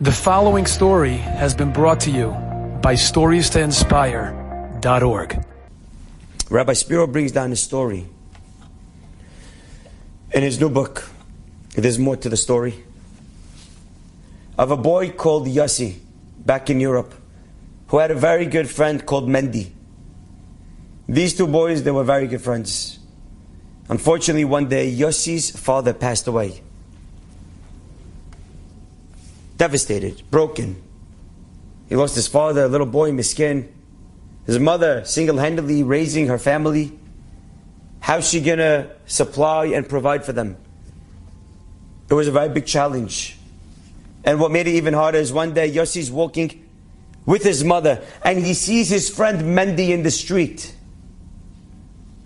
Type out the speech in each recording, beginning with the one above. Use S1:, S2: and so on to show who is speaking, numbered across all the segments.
S1: The following story has been brought to you by StoriesToInspire.org.
S2: Rabbi Spiro brings down a story in his new book. There's more to the story of a boy called Yossi back in Europe who had a very good friend called Mendy. These two boys, they were very good friends. Unfortunately, one day Yossi's father passed away. Devastated, broken. He lost his father, a little boy, miskin. His mother single-handedly raising her family. How's she gonna supply and provide for them? It was a very big challenge. And what made it even harder is one day Yossi's walking with his mother and he sees his friend Mendy in the street.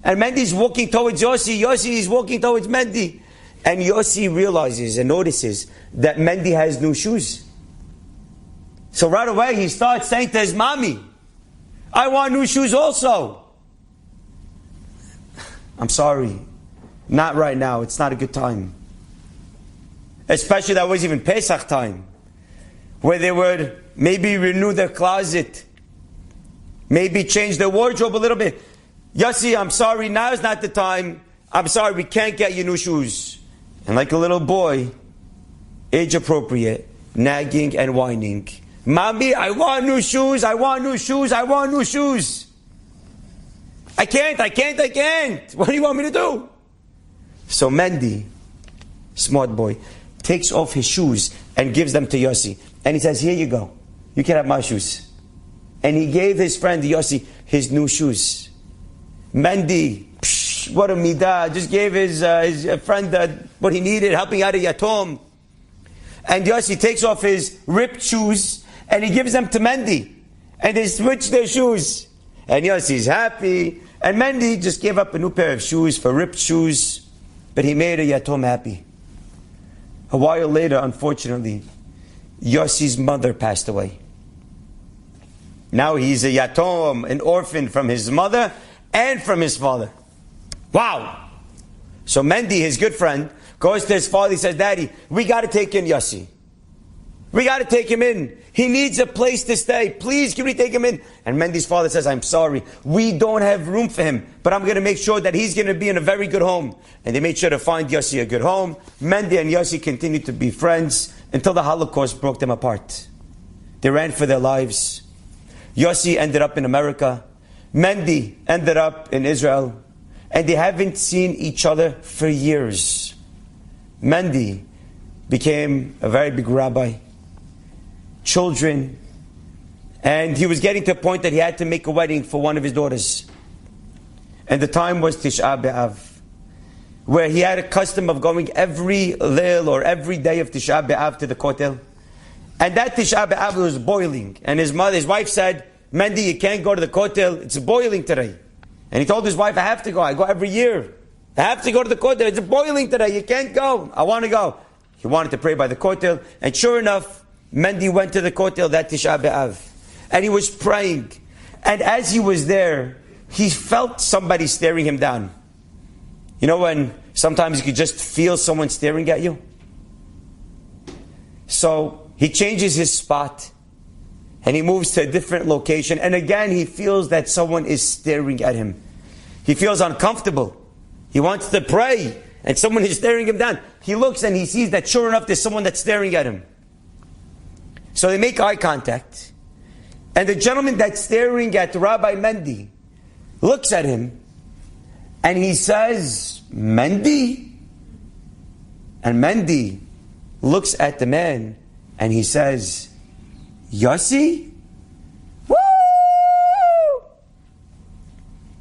S2: And Mendy's walking towards Yossi. Yossi is walking towards Mendy. And Yossi realizes and notices that Mendy has new shoes. So right away he starts saying to his mommy, I want new shoes also. I'm sorry, not right now. It's not a good time. Especially that was even Pesach time, where they would maybe renew their closet, maybe change their wardrobe a little bit. Yossi, I'm sorry, now is not the time. I'm sorry, we can't get you new shoes. And like a little boy, age appropriate, nagging and whining. Mommy, I want new shoes, I want new shoes, I want new shoes. I can't. What do you want me to do? So Mendy, smart boy, takes off his shoes and gives them to Yossi. And he says, here you go. You can have my shoes. And he gave his friend Yossi his new shoes. Mendy, what a midah, just gave his friend what he needed, helping out a yatom. And Yossi takes off his ripped shoes and he gives them to Mendy. And they switch their shoes. And Yossi's happy. And Mendy just gave up a new pair of shoes for ripped shoes. But he made a yatom happy. A while later, unfortunately, Yossi's mother passed away. Now he's a yatom, an orphan from his mother and from his father. Wow! So Mendy, his good friend, goes to his father. He says, Daddy, we got to take in Yossi. We got to take him in. He needs a place to stay. Please, can we take him in? And Mendy's father says, I'm sorry. We don't have room for him. But I'm going to make sure that he's going to be in a very good home. And they made sure to find Yossi a good home. Mendy and Yossi continued to be friends until the Holocaust broke them apart. They ran for their lives. Yossi ended up in America. Mendy ended up in Israel. And they haven't seen each other for years. Mendy became a very big rabbi. Children. And he was getting to a point that he had to make a wedding for one of his daughters. And the time was Tisha B'Av, where he had a custom of going every Leil or every day of Tisha B'Av to the Kotel. And that Tisha B'Av was boiling. And his wife said, Mendy, you can't go to the Kotel. It's boiling today. And he told his wife, I have to go. I go every year. I have to go to the Kotel. It's boiling today. You can't go. I want to go. He wanted to pray by the Kotel. And sure enough, Mendy went to the Kotel that Tisha B'Av. And he was praying. And as he was there, he felt somebody staring him down. You know when sometimes you could just feel someone staring at you? So he changes his spot. And he moves to a different location. And again, he feels that someone is staring at him. He feels uncomfortable. He wants to pray. And someone is staring him down. He looks and he sees that sure enough, there's someone that's staring at him. So they make eye contact. And the gentleman that's staring at Rabbi Mendy looks at him. And he says, Mendy? And Mendy looks at the man. And he says, Yossi? Woo!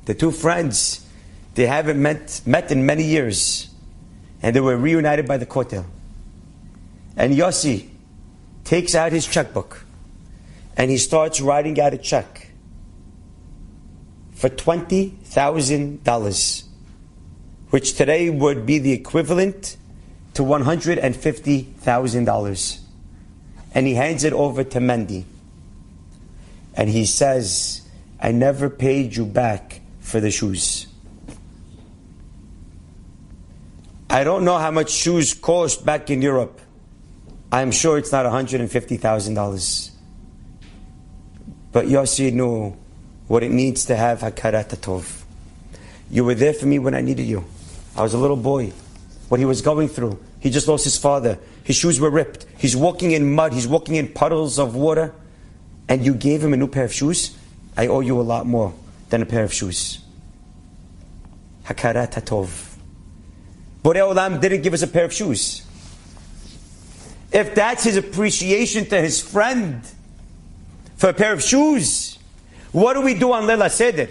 S2: The two friends, they haven't met in many years. And they were reunited by the Kotel. And Yossi takes out his checkbook. And he starts writing out a check for $20,000. Which today would be the equivalent to $150,000. And he hands it over to Mendy. And he says, I never paid you back for the shoes. I don't know how much shoes cost back in Europe. I'm sure it's not $150,000. But Yossi knew what it needs to have Hakarat Hatov. You were there for me when I needed you. I was a little boy. What he was going through. He just lost his father. His shoes were ripped. He's walking in mud. He's walking in puddles of water. And you gave him a new pair of shoes. I owe you a lot more than a pair of shoes. Hakarat Hatov. Borei Olam didn't give us a pair of shoes. If that's his appreciation to his friend for a pair of shoes, what do we do on Leila Seder?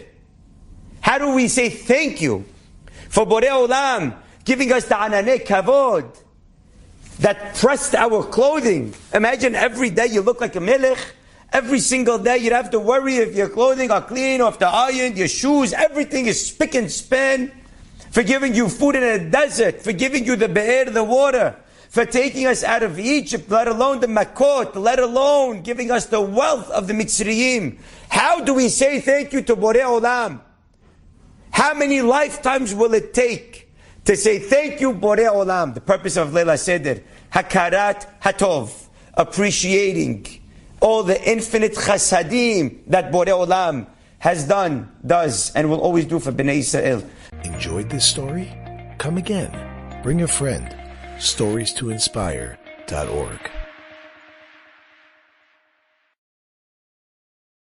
S2: How do we say thank you for Borei Olam giving us the ananei kavod that pressed our clothing? Imagine every day you look like a melech. Every single day you'd have to worry if your clothing are clean, or if they're ironed, your shoes, everything is spick and span. For giving you food in a desert, for giving you the be'er, the water, for taking us out of Egypt, let alone the makot, let alone giving us the wealth of the Mitzrayim. How do we say thank you to Borei Olam? How many lifetimes will it take to say thank you, Borei Olam? The purpose of Leila Seder, Hakarat Hatov, appreciating all the infinite chasadim that Borei Olam has done, does, and will always do for Bnei Yisrael.
S3: Enjoyed this story? Come again. Bring a friend. StoriesToInspire.org